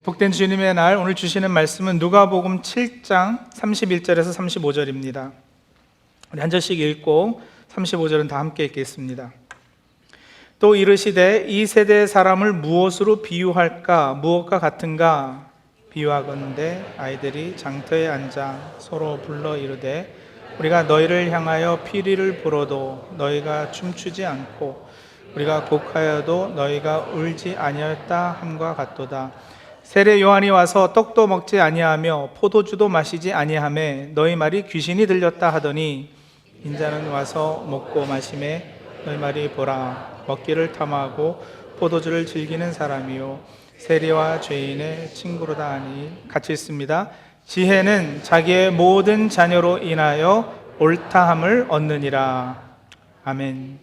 복된 주님의 날, 오늘 주시는 말씀은 누가복음 7장 31절에서 35절입니다. 우리 한 절씩 읽고 35절은 다 함께 읽겠습니다. 또 이르시되 이 세대의 사람을 무엇으로 비유할까? 무엇과 같은가? 비유하건대 아이들이 장터에 앉아 서로 불러 이르되 우리가 너희를 향하여 피리를 불어도 너희가 춤추지 않고 우리가 곡하여도 너희가 울지 아니하였다 함과 같도다. 세례 요한이 와서 떡도 먹지 아니하며 포도주도 마시지 아니하매 너희 말이 귀신이 들렸다 하더니 인자는 와서 먹고 마시매 너희 말이 보라 먹기를 탐하고 포도주를 즐기는 사람이요 세리와 죄인의 친구로다 하니. 같이 읽습니다. 지혜는 자기의 모든 자녀로 인하여 옳다함을 얻느니라. 아멘.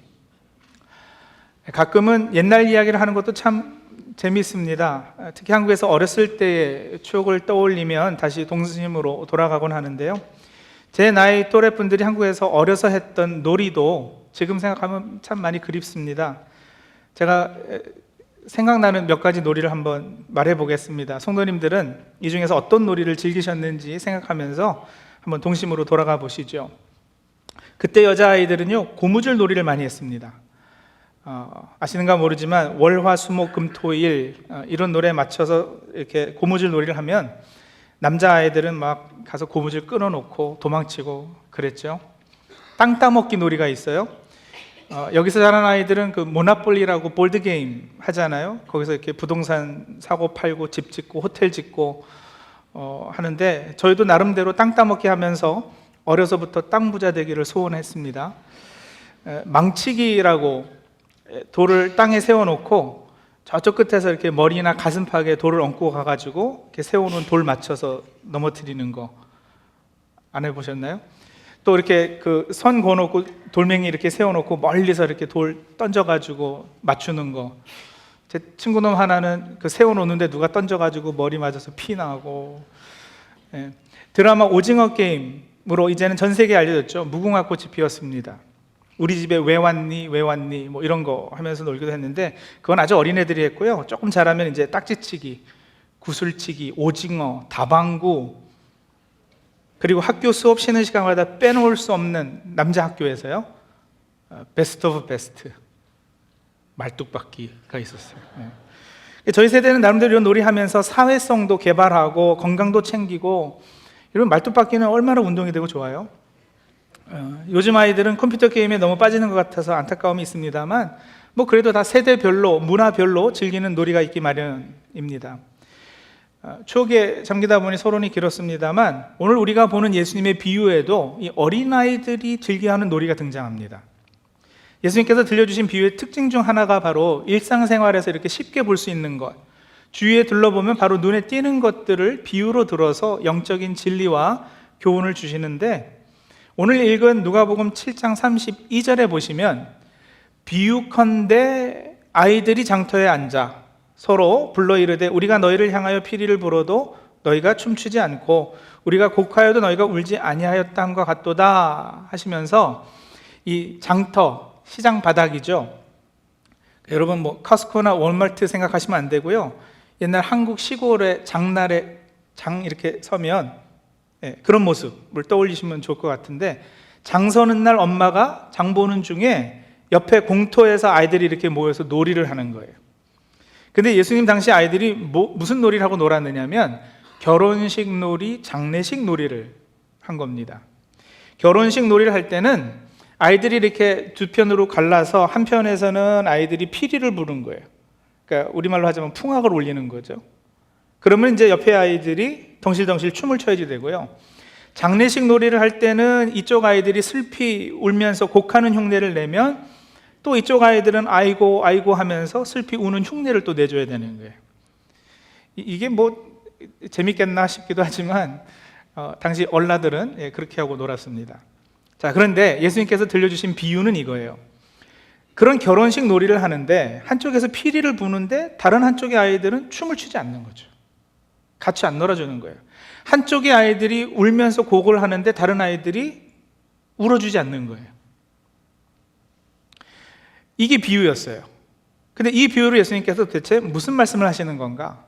가끔은 옛날 이야기를 하는 것도 참 재미있습니다. 특히 한국에서 어렸을 때의 추억을 떠올리면 다시 동심으로 돌아가곤 하는데요. 제 나이 또래 분들이 한국에서 어려서 했던 놀이도 지금 생각하면 참 많이 그립습니다. 제가 생각나는 몇 가지 놀이를 한번 말해 보겠습니다. 성도님들은 이 중에서 어떤 놀이를 즐기셨는지 생각하면서 한번 동심으로 돌아가 보시죠. 그때 여자아이들은요, 고무줄 놀이를 많이 했습니다. 아시는가 모르지만 월화수목금토일 이런 노래에 맞춰서 이렇게 고무줄 놀이를 하면 남자아이들은 막 가서 고무줄 끊어놓고 도망치고 그랬죠. 땅 따먹기 놀이가 있어요. 여기서 자란 아이들은 그 모나폴리라고 볼드게임 하잖아요. 거기서 이렇게 부동산 사고 팔고 집 짓고 호텔 짓고 하는데 저희도 나름대로 땅 따먹기 하면서 어려서부터 땅 부자 되기를 소원했습니다. 망치기라고 돌을 땅에 세워놓고 저쪽 끝에서 이렇게 머리나 가슴팍에 돌을 얹고 가가지고 이렇게 세워놓은 돌 맞춰서 넘어뜨리는 거 안 해보셨나요? 또 이렇게 그 선 그어놓고 돌멩이 이렇게 세워놓고 멀리서 이렇게 돌 던져가지고 맞추는 거. 제 친구놈 하나는 그 세워놓는데 누가 던져가지고 머리 맞아서 피 나고. 드라마 오징어 게임으로 이제는 전 세계에 알려졌죠. 무궁화 꽃이 피었습니다. 우리 집에 왜 왔니? 왜 왔니? 뭐 이런 거 하면서 놀기도 했는데 그건 아주 어린애들이 했고요. 조금 잘하면 이제 딱지치기, 구슬치기, 오징어, 다방구, 그리고 학교 수업 쉬는 시간마다 빼놓을 수 없는 남자 학교에서요, 베스트 오브 베스트, 말뚝박기가 있었어요. 저희 세대는 나름대로 이런 놀이 하면서 사회성도 개발하고 건강도 챙기고, 이런 말뚝박기는 얼마나 운동이 되고 좋아요. 요즘 아이들은 컴퓨터 게임에 너무 빠지는 것 같아서 안타까움이 있습니다만 뭐 그래도 다 세대별로 문화별로 즐기는 놀이가 있기 마련입니다. 추억에 잠기다 보니 서론이 길었습니다만 오늘 우리가 보는 예수님의 비유에도 이 어린아이들이 즐겨하는 놀이가 등장합니다. 예수님께서 들려주신 비유의 특징 중 하나가 바로 일상생활에서 이렇게 쉽게 볼 수 있는 것, 주위에 둘러보면 바로 눈에 띄는 것들을 비유로 들어서 영적인 진리와 교훈을 주시는데, 오늘 읽은 누가복음 7장 32절에 보시면 비유컨대 아이들이 장터에 앉아 서로 불러 이르되 우리가 너희를 향하여 피리를 불어도 너희가 춤추지 않고 우리가 곡하여도 너희가 울지 아니하였다 함과 같도다 하시면서 이 장터, 시장 바닥이죠. 여러분 뭐 커스코나 월마트 생각하시면 안 되고요. 옛날 한국 시골의 장날에 장 이렇게 서면 그런 모습을 떠올리시면 좋을 것 같은데, 장 서는 날 엄마가 장 보는 중에 옆에 공터에서 아이들이 이렇게 모여서 놀이를 하는 거예요. 근데 예수님 당시 아이들이 무슨 놀이를 하고 놀았느냐면 결혼식 놀이, 장례식 놀이를 한 겁니다. 결혼식 놀이를 할 때는 아이들이 이렇게 두 편으로 갈라서 한 편에서는 아이들이 피리를 부른 거예요. 그러니까 우리말로 하자면 풍악을 올리는 거죠. 그러면 이제 옆에 아이들이 덩실덩실 춤을 춰야지 되고요. 장례식 놀이를 할 때는 이쪽 아이들이 슬피 울면서 곡하는 흉내를 내면 또 이쪽 아이들은 아이고 아이고 하면서 슬피 우는 흉내를 또 내줘야 되는 거예요. 이게 뭐 재밌겠나 싶기도 하지만 당시 얼라들은 그렇게 하고 놀았습니다. 자, 그런데 예수님께서 들려주신 비유는 이거예요. 그런 결혼식 놀이를 하는데 한쪽에서 피리를 부는데 다른 한쪽의 아이들은 춤을 추지 않는 거죠. 같이 안 놀아주는 거예요. 한쪽의 아이들이 울면서 곡을 하는데 다른 아이들이 울어주지 않는 거예요. 이게 비유였어요. 근데 이 비유로 예수님께서 대체 무슨 말씀을 하시는 건가?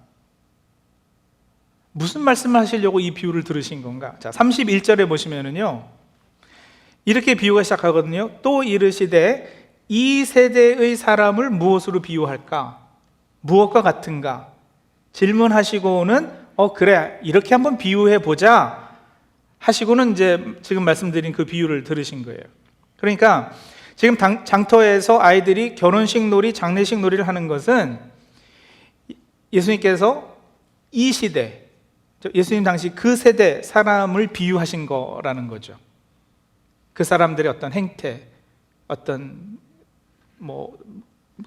무슨 말씀을 하시려고 이 비유를 들으신 건가? 자, 31절에 보시면은요, 이렇게 비유가 시작하거든요. 또 이르시되 이 세대의 사람을 무엇으로 비유할까? 무엇과 같은가? 질문하시고는 그래, 이렇게 한번 비유해 보자 하시고는 이제 지금 말씀드린 그 비유를 들으신 거예요. 그러니까 지금 장터에서 아이들이 결혼식 놀이, 장례식 놀이를 하는 것은 예수님께서 이 시대, 예수님 당시 그 세대 사람을 비유하신 거라는 거죠. 그 사람들의 어떤 행태, 어떤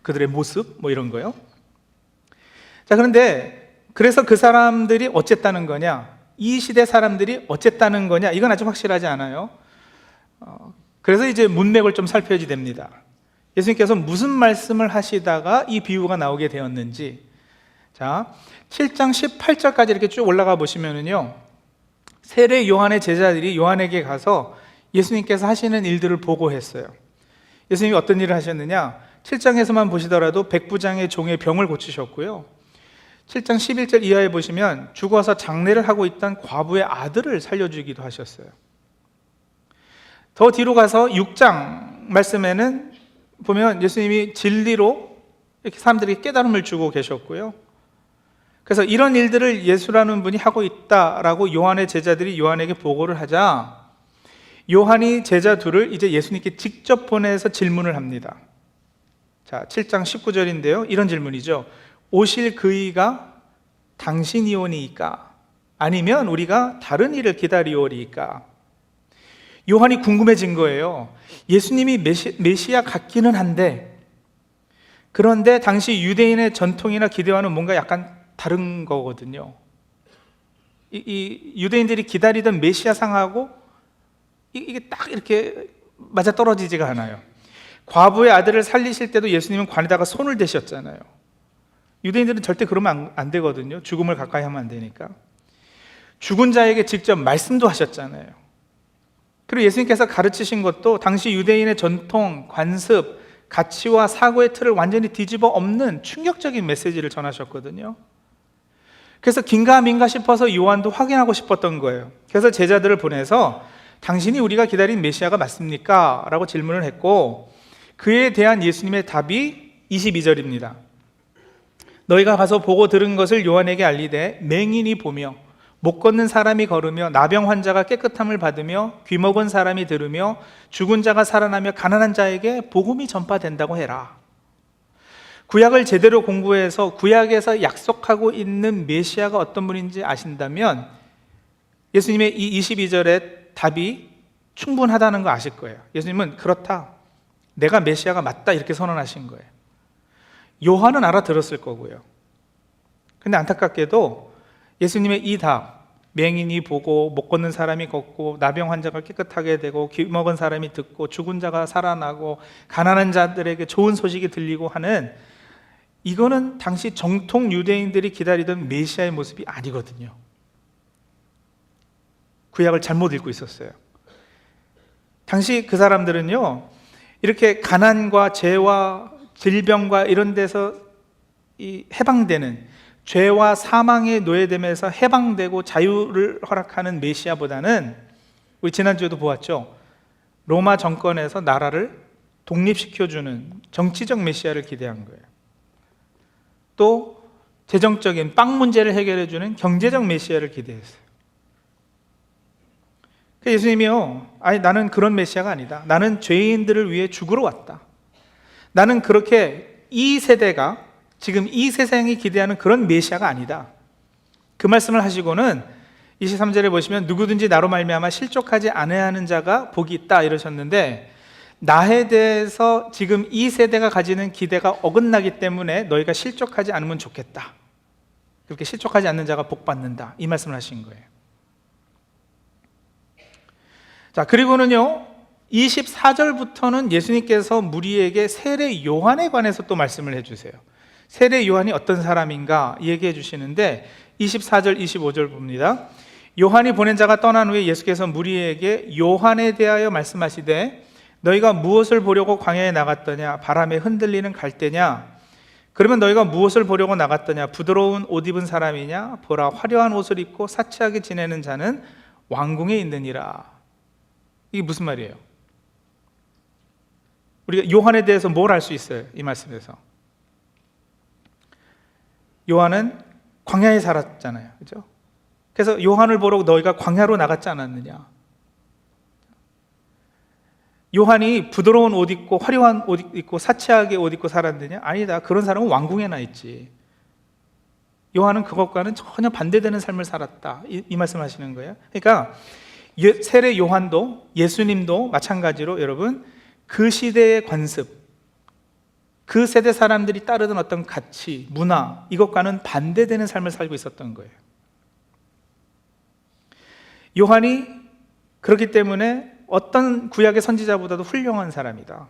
그들의 모습 이런 거요. 자, 그런데 그래서 그 사람들이 어쨌다는 거냐, 이 시대 사람들이 어쨌다는 거냐, 이건 아직 확실하지 않아요. 그래서 이제 문맥을 좀 살펴야지 됩니다. 예수님께서 무슨 말씀을 하시다가 이 비유가 나오게 되었는지. 자, 7장 18절까지 이렇게 쭉 올라가 보시면은요, 세례 요한의 제자들이 요한에게 가서 예수님께서 하시는 일들을 보고했어요. 예수님이 어떤 일을 하셨느냐? 7장에서만 보시더라도 백부장의 종의 병을 고치셨고요, 7장 11절 이하에 보시면 죽어서 장례를 하고 있던 과부의 아들을 살려주기도 하셨어요. 더 뒤로 가서 6장 말씀에는 보면 예수님이 진리로 이렇게 사람들에게 깨달음을 주고 계셨고요, 그래서 이런 일들을 예수라는 분이 하고 있다라고 요한의 제자들이 요한에게 보고를 하자, 요한이 제자 둘을 이제 예수님께 직접 보내서 질문을 합니다. 자, 7장 19절인데요 이런 질문이죠. 오실 그이가 당신이오니이까? 아니면 우리가 다른 이를 기다리오리이까? 요한이 궁금해진 거예요. 예수님이 메시아 같기는 한데, 그런데 당시 유대인의 전통이나 기대와는 뭔가 약간 다른 거거든요. 이 유대인들이 기다리던 메시아상하고 이게 딱 이렇게 맞아 떨어지지가 않아요. 과부의 아들을 살리실 때도 예수님은 관에다가 손을 대셨잖아요. 유대인들은 절대 그러면 안 되거든요. 죽음을 가까이 하면 안 되니까. 죽은 자에게 직접 말씀도 하셨잖아요. 그리고 예수님께서 가르치신 것도 당시 유대인의 전통, 관습, 가치와 사고의 틀을 완전히 뒤집어 엎는 충격적인 메시지를 전하셨거든요. 그래서 긴가민가 싶어서 요한도 확인하고 싶었던 거예요. 그래서 제자들을 보내서 당신이 우리가 기다린 메시아가 맞습니까? 라고 질문을 했고, 그에 대한 예수님의 답이 22절입니다. 너희가 가서 보고 들은 것을 요한에게 알리되 맹인이 보며 못 걷는 사람이 걸으며 나병 환자가 깨끗함을 받으며 귀먹은 사람이 들으며 죽은 자가 살아나며 가난한 자에게 복음이 전파된다고 해라. 구약을 제대로 공부해서 구약에서 약속하고 있는 메시아가 어떤 분인지 아신다면 예수님의 이 22절의 답이 충분하다는 거 아실 거예요. 예수님은 그렇다, 내가 메시아가 맞다, 이렇게 선언하신 거예요. 요한은 알아들었을 거고요. 근데 안타깝게도 예수님의 이 답, 맹인이 보고 못 걷는 사람이 걷고 나병 환자가 깨끗하게 되고 귀먹은 사람이 듣고 죽은 자가 살아나고 가난한 자들에게 좋은 소식이 들리고 하는, 이거는 당시 정통 유대인들이 기다리던 메시아의 모습이 아니거든요. 구약을 잘못 읽고 있었어요. 당시 그 사람들은요, 이렇게 가난과 죄와 질병과 이런 데서 해방되는, 죄와 사망의 노예됨에서 해방되고 자유를 허락하는 메시아보다는, 우리 지난주에도 보았죠, 로마 정권에서 나라를 독립시켜주는 정치적 메시아를 기대한 거예요. 또 재정적인 빵 문제를 해결해주는 경제적 메시아를 기대했어요. 예수님이요, 나는 그런 메시아가 아니다. 나는 죄인들을 위해 죽으러 왔다. 나는 그렇게 이 세대가, 지금 이 세상이 기대하는 그런 메시아가 아니다. 그 말씀을 하시고는 23절에 보시면 누구든지 나로 말미암아 실족하지 않아야 하는 자가 복이 있다 이러셨는데, 나에 대해서 지금 이 세대가 가지는 기대가 어긋나기 때문에 너희가 실족하지 않으면 좋겠다. 그렇게 실족하지 않는 자가 복 받는다, 이 말씀을 하신 거예요. 자, 그리고는요 24절부터는 예수님께서 무리에게 세례 요한에 관해서 또 말씀을 해주세요. 세례 요한이 어떤 사람인가 얘기해 주시는데 24절 25절 봅니다. 요한이 보낸 자가 떠난 후에 예수께서 무리에게 요한에 대하여 말씀하시되 너희가 무엇을 보려고 광야에 나갔더냐? 바람에 흔들리는 갈대냐? 그러면 너희가 무엇을 보려고 나갔더냐? 부드러운 옷 입은 사람이냐? 보라, 화려한 옷을 입고 사치하게 지내는 자는 왕궁에 있느니라. 이게 무슨 말이에요? 우리가 요한에 대해서 뭘 알 수 있어요? 이 말씀에서 요한은 광야에 살았잖아요, 그죠? 그래서 요한을 보러 너희가 광야로 나갔지 않았느냐? 요한이 부드러운 옷 입고 화려한 옷 입고 사치하게 옷 입고 살았느냐? 아니다. 그런 사람은 왕궁에 나 있지. 요한은 그것과는 전혀 반대되는 삶을 살았다. 이 말씀하시는 거예요. 그러니까 세례 요한도 예수님도 마찬가지로 여러분 그 시대의 관습, 그 세대 사람들이 따르던 어떤 가치, 문화, 이것과는 반대되는 삶을 살고 있었던 거예요. 요한이 그렇기 때문에 어떤 구약의 선지자보다도 훌륭한 사람이다.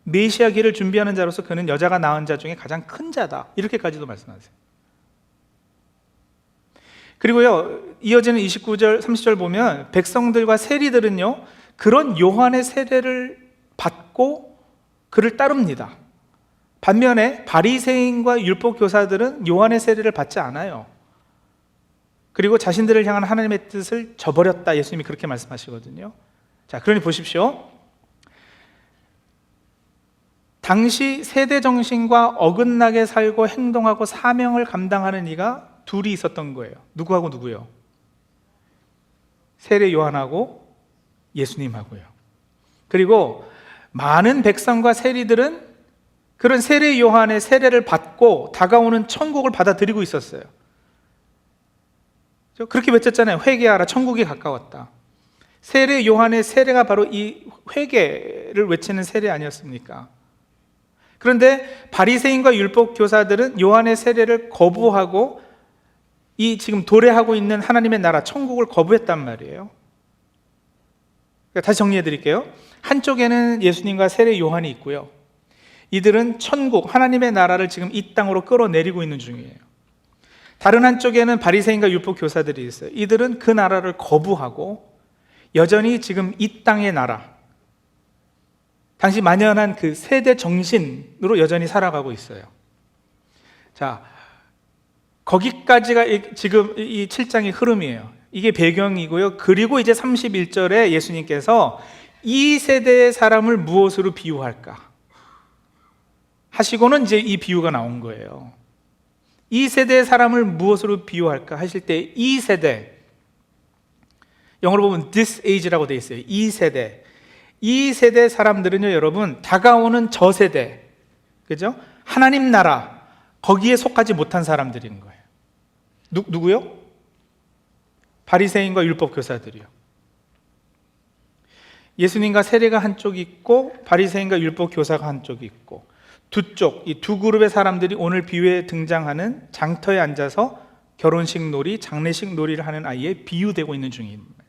메시아 길을 준비하는 자로서 그는 여자가 낳은 자 중에 가장 큰 자다. 이렇게까지도 말씀하세요. 그리고요, 이어지는 29절, 30절 보면 백성들과 세리들은요, 그런 요한의 세례를 받고 그를 따릅니다. 반면에 바리새인과 율법 교사들은 요한의 세례를 받지 않아요. 그리고 자신들을 향한 하나님의 뜻을 저버렸다. 예수님이 그렇게 말씀하시거든요. 자, 그러니 보십시오. 당시 세대 정신과 어긋나게 살고 행동하고 사명을 감당하는 이가 둘이 있었던 거예요. 누구하고 누구요? 세례 요한하고 예수님하고요. 그리고 많은 백성과 세리들은 그런 세례 요한의 세례를 받고 다가오는 천국을 받아들이고 있었어요. 그렇게 외쳤잖아요. 회개하라, 천국이 가까웠다. 세례 요한의 세례가 바로 이 회개를 외치는 세례 아니었습니까? 그런데 바리새인과 율법 교사들은 요한의 세례를 거부하고 이 지금 도래하고 있는 하나님의 나라 천국을 거부했단 말이에요. 다시 정리해 드릴게요. 한쪽에는 예수님과 세례 요한이 있고요, 이들은 천국, 하나님의 나라를 지금 이 땅으로 끌어내리고 있는 중이에요. 다른 한쪽에는 바리새인과 율법 교사들이 있어요. 이들은 그 나라를 거부하고 여전히 지금 이 땅의 나라, 당시 만연한 그 세대 정신으로 여전히 살아가고 있어요. 자, 거기까지가 지금 이 7장의 흐름이에요. 이게 배경이고요. 그리고 이제 31절에 예수님께서 이 세대의 사람을 무엇으로 비유할까 하시고는 이제 이 비유가 나온 거예요. 이 세대의 사람을 무엇으로 비유할까 하실 때 이 세대, 영어로 보면 this age라고 되어 있어요. 이 세대 사람들은요, 여러분, 다가오는 저 세대, 그죠? 하나님 나라, 거기에 속하지 못한 사람들인 거예요. 누구요? 바리새인과 율법 교사들이요. 예수님과 세례가 한쪽 있고 바리새인과 율법 교사가 한쪽 있고, 두 쪽, 이 두 그룹의 사람들이 오늘 비유에 등장하는 장터에 앉아서 결혼식 놀이, 장례식 놀이를 하는 아이에 비유되고 있는 중입니다.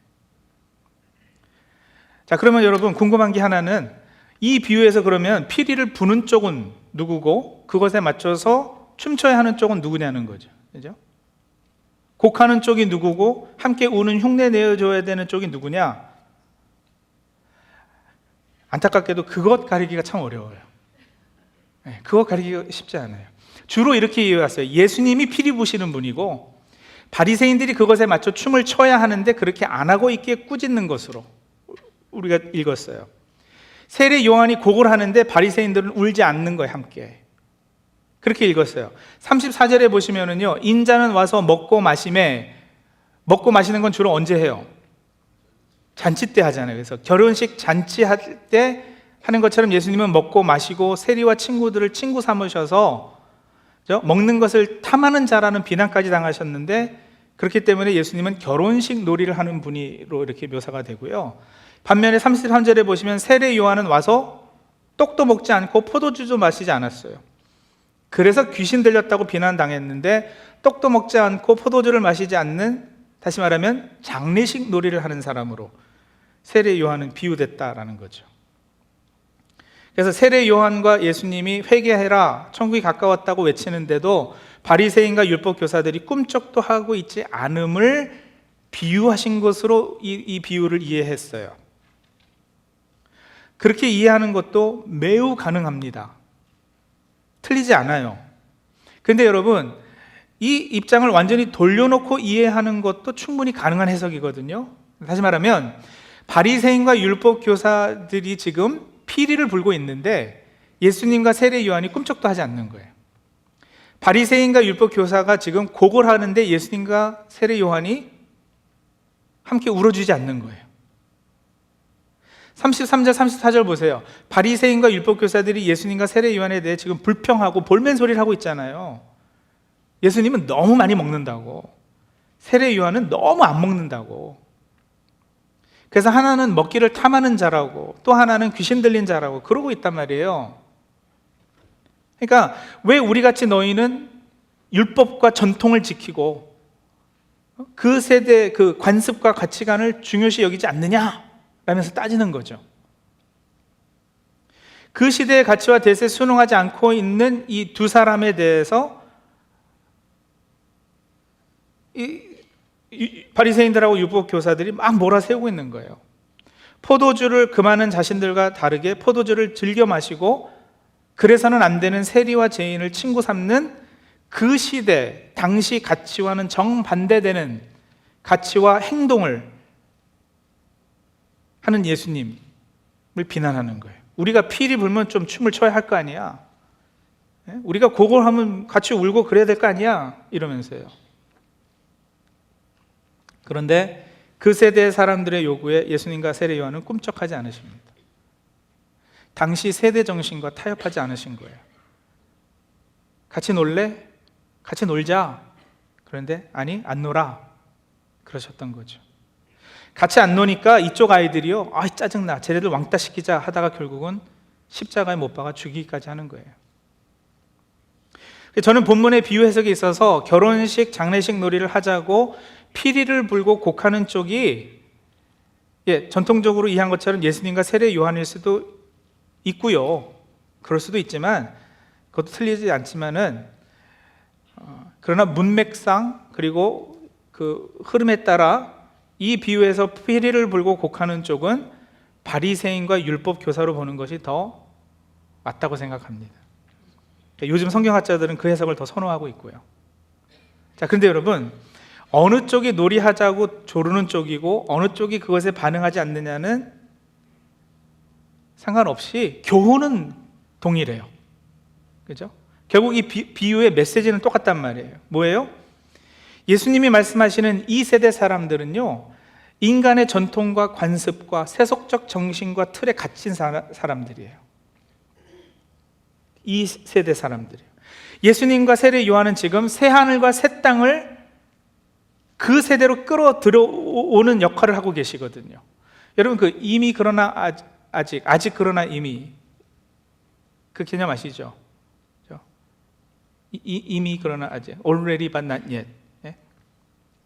자, 그러면 여러분 궁금한 게 하나는, 이 비유에서 그러면 피리를 부는 쪽은 누구고 그것에 맞춰서 춤춰야 하는 쪽은 누구냐는 거죠. 그죠? 곡하는 쪽이 누구고 함께 우는 흉내 내어줘야 되는 쪽이 누구냐? 안타깝게도 그것 가리기가 참 어려워요. 그것 가리기가 쉽지 않아요. 주로 이렇게 이해해왔어요. 예수님이 피리 부시는 분이고 바리새인들이 그것에 맞춰 춤을 춰야 하는데 그렇게 안 하고 있기에 꾸짖는 것으로 우리가 읽었어요. 세례 요한이 곡을 하는데 바리새인들은 울지 않는 거예요, 함께. 그렇게 읽었어요. 34절에 보시면은요, 인자는 와서 먹고 마시매, 먹고 마시는 건 주로 언제 해요? 잔치 때 하잖아요. 그래서 결혼식 잔치할 때 하는 것처럼 예수님은 먹고 마시고 세리와 친구들을 친구 삼으셔서 먹는 것을 탐하는 자라는 비난까지 당하셨는데, 그렇기 때문에 예수님은 결혼식 놀이를 하는 분으로 이렇게 묘사가 되고요. 반면에 33절에 보시면 세례 요한은 와서 떡도 먹지 않고 포도주도 마시지 않았어요. 그래서 귀신 들렸다고 비난당했는데, 떡도 먹지 않고 포도주를 마시지 않는, 다시 말하면 장례식 놀이를 하는 사람으로 세례 요한은 비유됐다라는 거죠. 그래서 세례 요한과 예수님이 회개해라, 천국이 가까웠다고 외치는데도 바리새인과 율법 교사들이 꿈쩍도 하고 있지 않음을 비유하신 것으로 이 비유를 이해했어요. 그렇게 이해하는 것도 매우 가능합니다. 틀리지 않아요. 근데 여러분, 이 입장을 완전히 돌려놓고 이해하는 것도 충분히 가능한 해석이거든요. 다시 말하면 바리새인과 율법 교사들이 지금 피리를 불고 있는데 예수님과 세례 요한이 꿈쩍도 하지 않는 거예요. 바리새인과 율법 교사가 지금 곡을 하는데 예수님과 세례 요한이 함께 울어주지 않는 거예요. 33절 34절 보세요. 바리새인과 율법 교사들이 예수님과 세례 요한에 대해 지금 불평하고 볼멘 소리를 하고 있잖아요. 예수님은 너무 많이 먹는다고, 세례 요한은 너무 안 먹는다고. 그래서 하나는 먹기를 탐하는 자라고, 또 하나는 귀신 들린 자라고 그러고 있단 말이에요. 그러니까 왜 우리같이 너희는 율법과 전통을 지키고 그 세대 그 관습과 가치관을 중요시 여기지 않느냐 라면서 따지는 거죠. 그 시대의 가치와 대세에 순응하지 않고 있는 이 두 사람에 대해서 이 바리새인들하고 율법 교사들이 막 몰아세우고 있는 거예요. 포도주를 금하는 자신들과 다르게 포도주를 즐겨 마시고 그래서는 안 되는 세리와 죄인을 친구 삼는 그 시대 당시 가치와는 정반대되는 가치와 행동을 하는 예수님을 비난하는 거예요. 우리가 피리 불면 좀 춤을 춰야 할 거 아니야, 우리가 곡을 하면 같이 울고 그래야 될 거 아니야, 이러면서요. 그런데 그 세대의 사람들의 요구에 예수님과 세례 요한은 꿈쩍하지 않으십니다. 당시 세대 정신과 타협하지 않으신 거예요. 같이 놀래? 같이 놀자. 그런데 아니, 안 놀아. 그러셨던 거죠. 같이 안 노니까 이쪽 아이들이요, 아 짜증나, 쟤네들 왕따 시키자 하다가 결국은 십자가에 못 박아 죽이기까지 하는 거예요. 저는 본문의 비유 해석에 있어서 결혼식, 장례식 놀이를 하자고 피리를 불고 곡하는 쪽이 전통적으로 이해한 것처럼 예수님과 세례 요한일 수도 있고요. 그럴 수도 있지만 그것도 틀리지 않지만은 그러나 문맥상 그리고 그 흐름에 따라 이 비유에서 피리를 불고 곡하는 쪽은 바리새인과 율법 교사로 보는 것이 더 맞다고 생각합니다. 요즘 성경학자들은 그 해석을 더 선호하고 있고요. 자, 그런데 여러분, 어느 쪽이 놀이하자고 조르는 쪽이고 어느 쪽이 그것에 반응하지 않느냐는 상관없이 교훈은 동일해요. 그죠? 결국 이 비유의 메시지는 똑같단 말이에요. 뭐예요? 예수님이 말씀하시는 이 세대 사람들은요, 인간의 전통과 관습과 세속적 정신과 틀에 갇힌 사람들이에요. 이 세대 사람들이에요. 예수님과 세례 요한은 지금 새 하늘과 새 땅을 그 세대로 끌어 들어오는 역할을 하고 계시거든요. 여러분, 그 이미 그러나 아직 그러나 이미, 그 개념 아시죠? 이미 그러나 아직, already but not yet.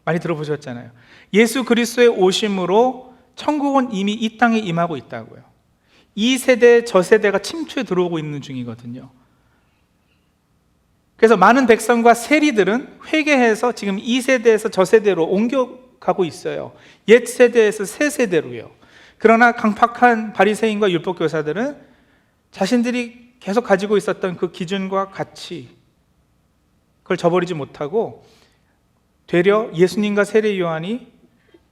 많이 들어보셨잖아요. 예수 그리스도의 오심으로 천국은 이미 이 땅에 임하고 있다고요. 이 세대 저 세대가 침투해 들어오고 있는 중이거든요. 그래서 많은 백성과 세리들은 회개해서 지금 이 세대에서 저 세대로 옮겨가고 있어요. 옛 세대에서 새 세대로요. 그러나 강팍한 바리새인과 율법 교사들은 자신들이 계속 가지고 있었던 그 기준과 가치, 그걸 저버리지 못하고 되려 예수님과 세례 요한이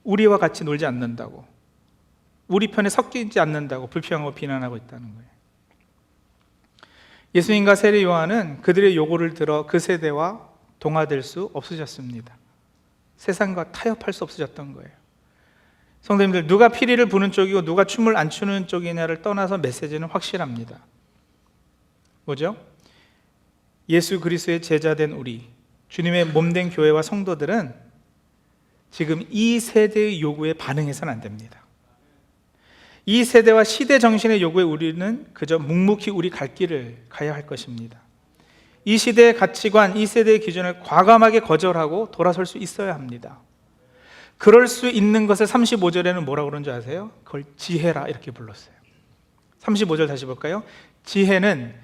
우리와 같이 놀지 않는다고, 우리 편에 섞이지 않는다고 불평하고 비난하고 있다는 거예요. 예수님과 세례 요한은 그들의 요구를 들어 그 세대와 동화될 수 없으셨습니다. 세상과 타협할 수 없으셨던 거예요. 성도님들, 누가 피리를 부는 쪽이고 누가 춤을 안 추는 쪽이냐를 떠나서 메시지는 확실합니다. 뭐죠? 예수 그리스도의 제자된 우리, 주님의 몸된 교회와 성도들은 지금 이 세대의 요구에 반응해서는 안 됩니다. 이 세대와 시대 정신의 요구에 우리는 그저 묵묵히 우리 갈 길을 가야 할 것입니다. 이 시대의 가치관, 이 세대의 기준을 과감하게 거절하고 돌아설 수 있어야 합니다. 그럴 수 있는 것을 35절에는 뭐라고 그러는 줄 아세요? 그걸 지혜라 이렇게 불렀어요. 35절 다시 볼까요? 지혜는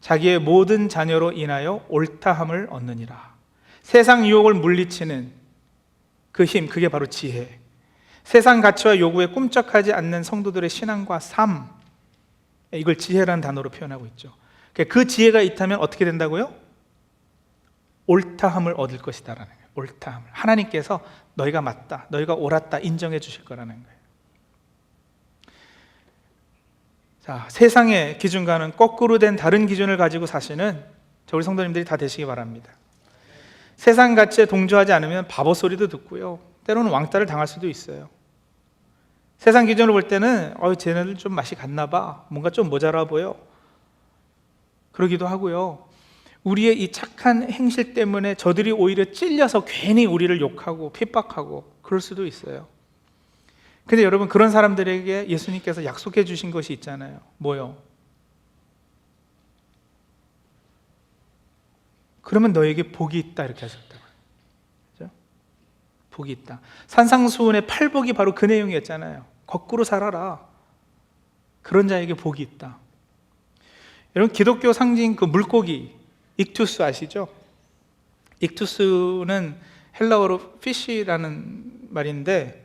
자기의 모든 자녀로 인하여 옳다함을 얻느니라. 세상 유혹을 물리치는 그 힘, 그게 바로 지혜. 세상 가치와 요구에 꿈쩍하지 않는 성도들의 신앙과 삶, 이걸 지혜라는 단어로 표현하고 있죠. 그 지혜가 있다면 어떻게 된다고요? 옳다함을 얻을 것이다라는 거예요. 옳다함을. 하나님께서 너희가 맞다, 너희가 옳았다 인정해 주실 거라는 거예요. 자, 세상의 기준과는 거꾸로 된 다른 기준을 가지고 사시는 우리 성도님들이 다 되시기 바랍니다. 세상 가치에 동조하지 않으면 바보 소리도 듣고요, 때로는 왕따를 당할 수도 있어요. 세상 기준으로 볼 때는 쟤네들 좀 맛이 갔나 봐, 뭔가 좀 모자라 보여, 그러기도 하고요. 우리의 이 착한 행실 때문에 저들이 오히려 찔려서 괜히 우리를 욕하고 핍박하고 그럴 수도 있어요. 근데 여러분, 그런 사람들에게 예수님께서 약속해 주신 것이 있잖아요. 뭐요? 그러면 너에게 복이 있다, 이렇게 하셨다고요. 그렇죠? 복이 있다. 산상수훈의 팔복이 바로 그 내용이었잖아요. 거꾸로 살아라, 그런 자에게 복이 있다. 여러분, 기독교 상징 그 물고기 익투스 아시죠? 익투스는 헬라어로 fish라는 말인데,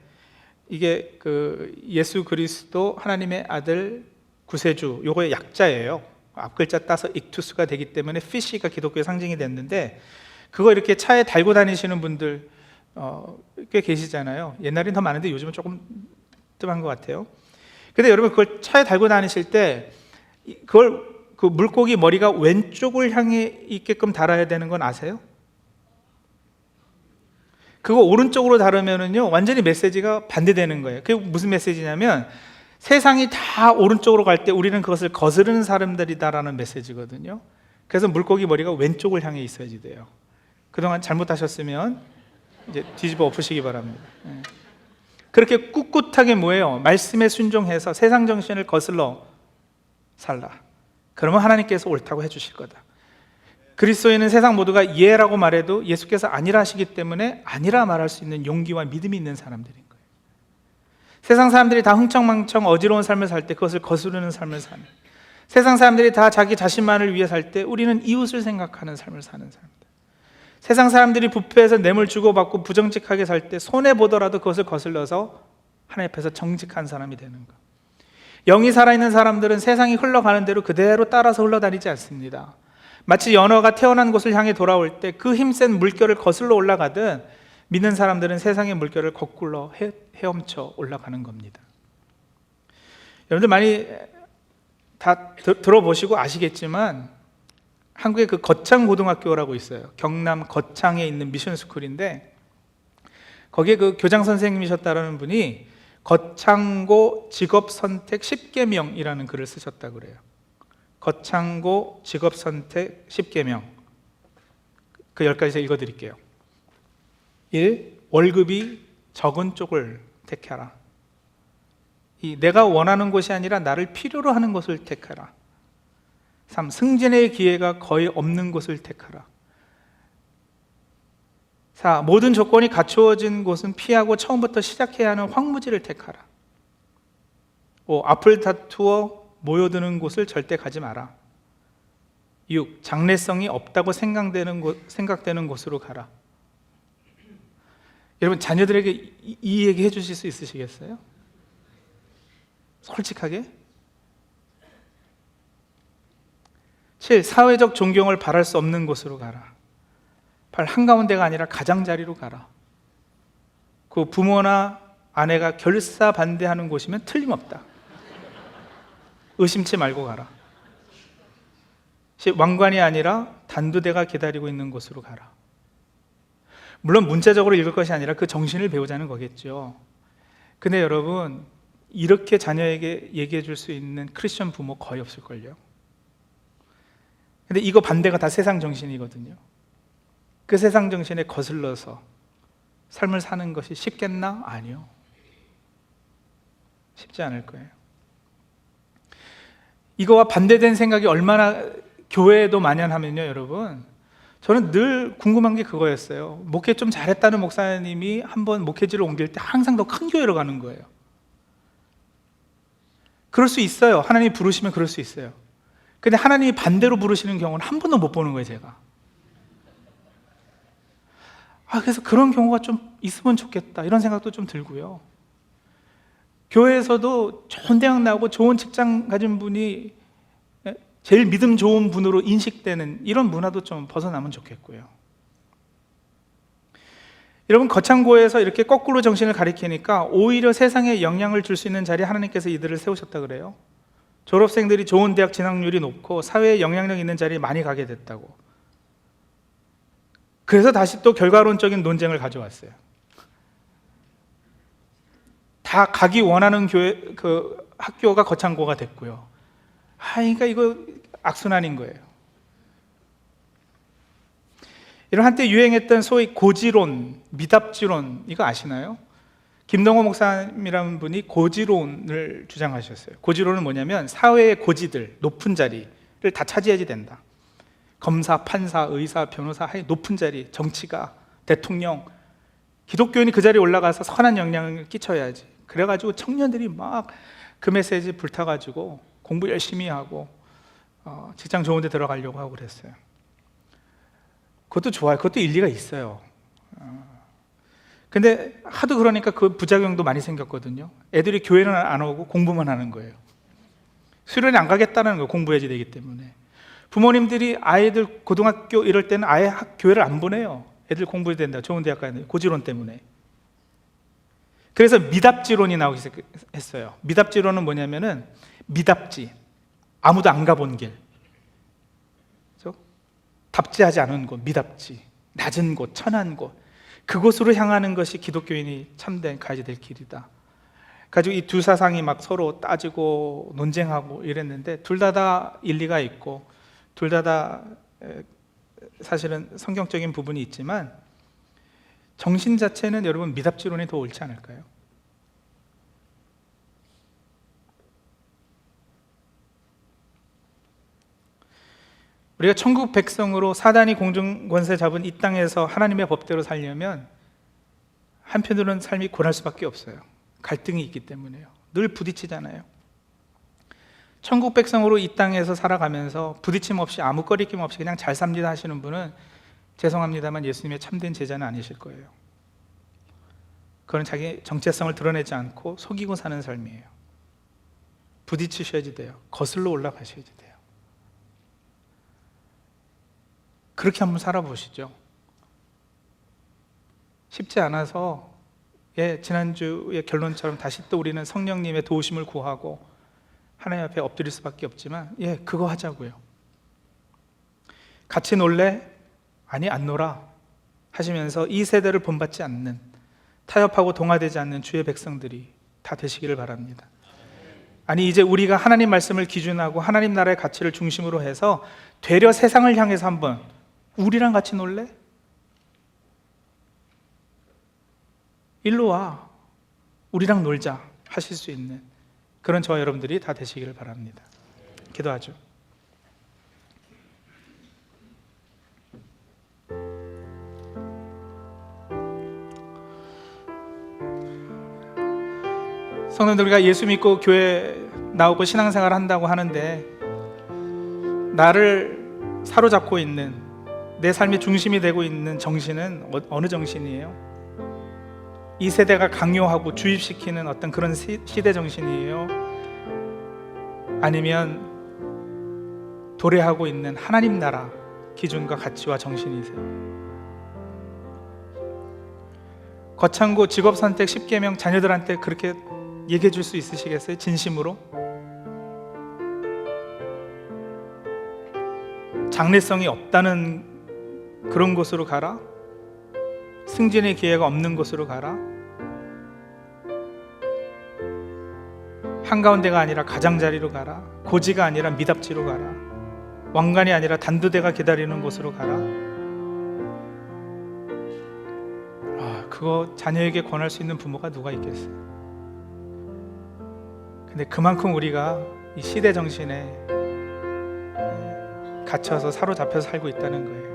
이게 그 예수 그리스도 하나님의 아들 구세주, 요거의 약자예요. 앞글자 따서 익투스가 되기 때문에 fish가 기독교의 상징이 됐는데, 그거 이렇게 차에 달고 다니시는 분들 꽤 계시잖아요. 옛날엔 더 많은데 요즘은 조금 뜸한 것 같아요. 근데 여러분, 그걸 차에 달고 다니실 때 그걸 그 물고기 머리가 왼쪽을 향해 있게끔 달아야 되는 건 아세요? 그거 오른쪽으로 다르면은요, 완전히 메시지가 반대되는 거예요. 그게 무슨 메시지냐면, 세상이 다 오른쪽으로 갈 때 우리는 그것을 거스르는 사람들이다라는 메시지거든요. 그래서 물고기 머리가 왼쪽을 향해 있어야지 돼요. 그동안 잘못하셨으면 이제 뒤집어 엎으시기 바랍니다. 그렇게 꿋꿋하게 뭐예요? 말씀에 순종해서 세상 정신을 거슬러 살라. 그러면 하나님께서 옳다고 해주실 거다. 그리스도인은 세상 모두가 예라고 말해도 예수께서 아니라 하시기 때문에 아니라 말할 수 있는 용기와 믿음이 있는 사람들인 거예요. 세상 사람들이 다 흥청망청 어지러운 삶을 살 때 그것을 거스르는 삶을 사는, 세상 사람들이 다 자기 자신만을 위해 살 때 우리는 이웃을 생각하는 삶을 사는 사람들, 세상 사람들이 부패해서 뇌물 주고받고 부정직하게 살 때 손해보더라도 그것을 거슬러서 하나님 앞에서 정직한 사람이 되는 것. 영이 살아있는 사람들은 세상이 흘러가는 대로 그대로 따라서 흘러다니지 않습니다. 마치 연어가 태어난 곳을 향해 돌아올 때 그 힘센 물결을 거슬러 올라가듯, 믿는 사람들은 세상의 물결을 거꾸로 헤엄쳐 올라가는 겁니다. 여러분들 많이 다 들어보시고 아시겠지만, 한국에 그 거창고등학교라고 있어요. 경남 거창에 있는 미션스쿨인데, 거기에 그 교장 선생님이셨다는 분이 거창고 직업선택 10계명이라는 글을 쓰셨다고 그래요. 거창고 직업선택 10계명. 그 10가지 제가 읽어드릴게요. 1. 월급이 적은 쪽을 택하라. 2. 내가 원하는 곳이 아니라 나를 필요로 하는 곳을 택하라. 3. 승진의 기회가 거의 없는 곳을 택하라. 4. 모든 조건이 갖추어진 곳은 피하고 처음부터 시작해야 하는 황무지를 택하라. 5. 앞을 다투어 모여드는 곳을 절대 가지 마라. 6. 장래성이 없다고 생각되는 곳으로 가라. 여러분, 자녀들에게 이 얘기 해주실 수 있으시겠어요? 솔직하게? 7. 사회적 존경을 바랄 수 없는 곳으로 가라. 8. 한가운데가 아니라 가장자리로 가라. 9. 부모나 아내가 결사 반대하는 곳이면 틀림없다. 의심치 말고 가라. 10. 왕관이 아니라 단두대가 기다리고 있는 곳으로 가라. 물론 문자적으로 읽을 것이 아니라 그 정신을 배우자는 거겠죠. 근데 여러분, 이렇게 자녀에게 얘기해 줄 수 있는 크리스천 부모 거의 없을걸요. 근데 이거 반대가 다 세상 정신이거든요. 그 세상 정신에 거슬러서 삶을 사는 것이 쉽겠나? 아니요. 쉽지 않을 거예요. 이거와 반대된 생각이 얼마나 교회에도 만연하면요, 여러분, 저는 늘 궁금한 게 그거였어요. 목회 좀 잘했다는 목사님이 한번 목회지를 옮길 때 항상 더 큰 교회로 가는 거예요. 그럴 수 있어요. 하나님이 부르시면 그럴 수 있어요. 근데 하나님이 반대로 부르시는 경우는 한 번도 못 보는 거예요, 제가. 그래서 그런 경우가 좀 있으면 좋겠다, 이런 생각도 좀 들고요. 교회에서도 좋은 대학 나오고 좋은 직장 가진 분이 제일 믿음 좋은 분으로 인식되는 이런 문화도 좀 벗어나면 좋겠고요. 여러분, 거창고에서 이렇게 거꾸로 정신을 가리키니까 오히려 세상에 영향을 줄 수 있는 자리에 하나님께서 이들을 세우셨다 그래요. 졸업생들이 좋은 대학 진학률이 높고 사회에 영향력 있는 자리에 많이 가게 됐다고. 그래서 다시 또 결과론적인 논쟁을 가져왔어요. 다 가기 원하는 학교가 거창고가 됐고요. 그러니까 이거 악순환인 거예요. 이런 한때 유행했던 소위 고지론, 미답지론, 이거 아시나요? 김동호 목사님이라는 분이 고지론을 주장하셨어요. 고지론은 뭐냐면 사회의 고지들, 높은 자리를 다 차지해야지 된다. 검사, 판사, 의사, 변호사, 높은 자리, 정치가, 대통령, 기독교인이 그 자리에 올라가서 선한 영향을 끼쳐야지. 그래가지고 청년들이 막 그 메시지 불타가지고 공부 열심히 하고 직장 좋은 데 들어가려고 하고 그랬어요. 그것도 좋아요. 그것도 일리가 있어요. 근데 하도 그러니까 그 부작용도 많이 생겼거든요. 애들이 교회는 안 오고 공부만 하는 거예요. 수련회 안 가겠다는 거예요. 공부해야지 되기 때문에. 부모님들이 아이들 고등학교 이럴 때는 아예 교회를 안 보내요. 애들 공부해야 된다. 좋은 대학 가야 된다. 고지론 때문에. 그래서 미답지론이 나오기 시작했어요. 미답지론은 뭐냐면은 미답지, 아무도 안 가본 길, 그렇죠? 답지하지 않은 곳, 미답지, 낮은 곳, 천한 곳, 그곳으로 향하는 것이 기독교인이 참된 가야지 될 길이다. 가지고 이 두 사상이 막 서로 따지고 논쟁하고 이랬는데 둘 다 일리가 있고 둘 다 사실은 성경적인 부분이 있지만 정신 자체는 여러분 미답지론이 더 옳지 않을까요? 우리가 천국 백성으로 사단이 공중 권세 잡은 이 땅에서 하나님의 법대로 살려면 한편으로는 삶이 고날 수밖에 없어요. 갈등이 있기 때문에요. 늘 부딪히잖아요. 천국 백성으로 이 땅에서 살아가면서 부딪힘 없이 아무 꺼리낌 없이 그냥 잘 삽니다 하시는 분은 죄송합니다만 예수님의 참된 제자는 아니실 거예요. 그건 자기 정체성을 드러내지 않고 속이고 사는 삶이에요. 부딪히셔야지 돼요. 거슬러 올라가셔야지 돼요. 그렇게 한번 살아보시죠. 쉽지 않아서 지난주의 결론처럼 다시 또 우리는 성령님의 도우심을 구하고 하나님 앞에 엎드릴 수밖에 없지만 그거 하자고요. 같이 놀래? 아니, 안 놀아 하시면서 이 세대를 본받지 않는, 타협하고 동화되지 않는 주의 백성들이 다 되시기를 바랍니다. 아니, 이제 우리가 하나님 말씀을 기준하고 하나님 나라의 가치를 중심으로 해서 되려 세상을 향해서 한번 우리랑 같이 놀래? 일로 와, 우리랑 놀자 하실 수 있는 그런 저와 여러분들이 다 되시기를 바랍니다. 기도하죠. 성도들, 우리가 예수 믿고 교회 나오고 신앙생활 한다고 하는데 나를 사로잡고 있는, 내 삶의 중심이 되고 있는 정신은 어느 정신이에요? 이 세대가 강요하고 주입시키는 어떤 그런 시대 정신이에요? 아니면 도래하고 있는 하나님 나라 기준과 가치와 정신이세요? 거창고 직업선택 10계명 자녀들한테 그렇게 얘기해 줄 수 있으시겠어요? 진심으로? 장래성이 없다는 그런 곳으로 가라? 승진의 기회가 없는 곳으로 가라? 한가운데가 아니라 가장자리로 가라? 고지가 아니라 미답지로 가라? 왕관이 아니라 단두대가 기다리는 곳으로 가라? 그거 자녀에게 권할 수 있는 부모가 누가 있겠어요? 근데 그만큼 우리가 이 시대 정신에 갇혀서 사로잡혀서 살고 있다는 거예요.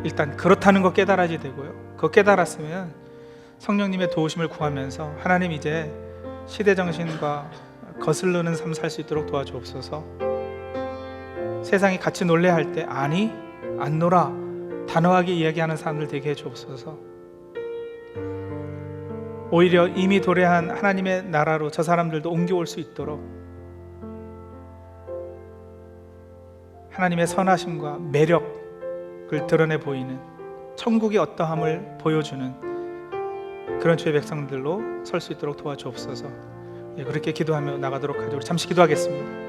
일단 그렇다는 거 깨달아야 되고요. 그거 깨달았으면 성령님의 도우심을 구하면서 하나님, 이제 시대 정신과 거슬르는 삶 살 수 있도록 도와주옵소서. 세상이 같이 놀래 할 때 아니, 안 놀아 단호하게 이야기하는 사람들 되게 해주옵소서. 오히려 이미 도래한 하나님의 나라로 저 사람들도 옮겨올 수 있도록 하나님의 선하심과 매력, 그걸 드러내 보이는 천국의 어떠함을 보여주는 그런 주의 백성들로 설 수 있도록 도와주옵소서. 그렇게 기도하며 나가도록 하죠. 우리 잠시 기도하겠습니다.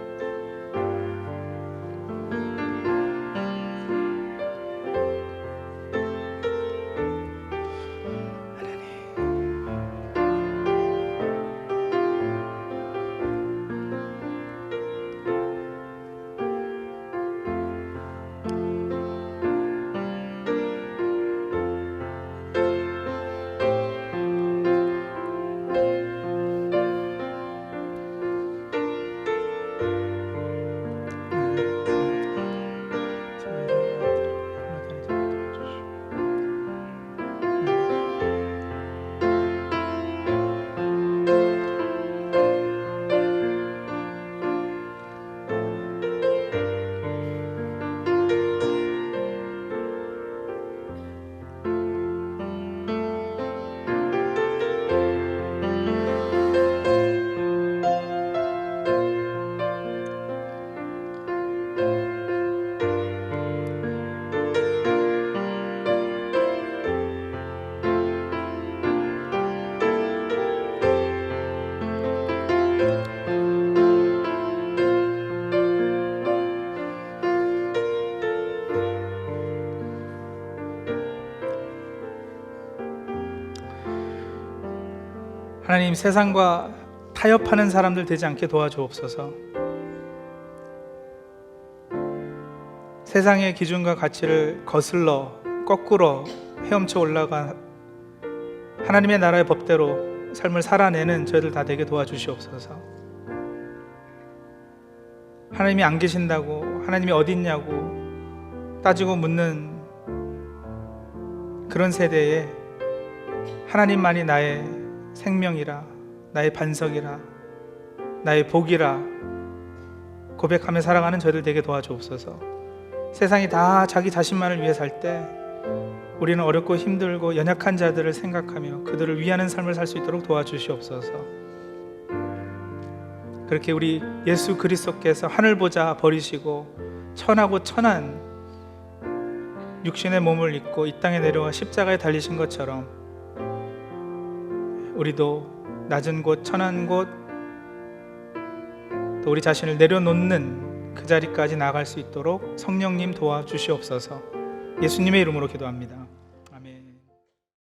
하나님, 세상과 타협하는 사람들 되지 않게 도와주옵소서. 세상의 기준과 가치를 거슬러 거꾸로 헤엄쳐 올라가 하나님의 나라의 법대로 삶을 살아내는 저희들 다 되게 도와주시옵소서. 하나님이 안 계신다고, 하나님이 어디 있냐고 따지고 묻는 그런 세대에 하나님만이 나의 생명이라, 나의 반석이라, 나의 복이라 고백하며 살아가는 저희들 되게 도와주옵소서. 세상이 다 자기 자신만을 위해 살 때 우리는 어렵고 힘들고 연약한 자들을 생각하며 그들을 위하는 삶을 살 수 있도록 도와주시옵소서. 그렇게 우리 예수 그리스도께서 하늘 보좌 버리시고 천하고 천한 육신의 몸을 입고 이 땅에 내려와 십자가에 달리신 것처럼 우리도 낮은 곳, 천한 곳, 또 우리 자신을 내려놓는 그 자리까지 나아갈 수 있도록 성령님 도와주시옵소서. 예수님의 이름으로 기도합니다.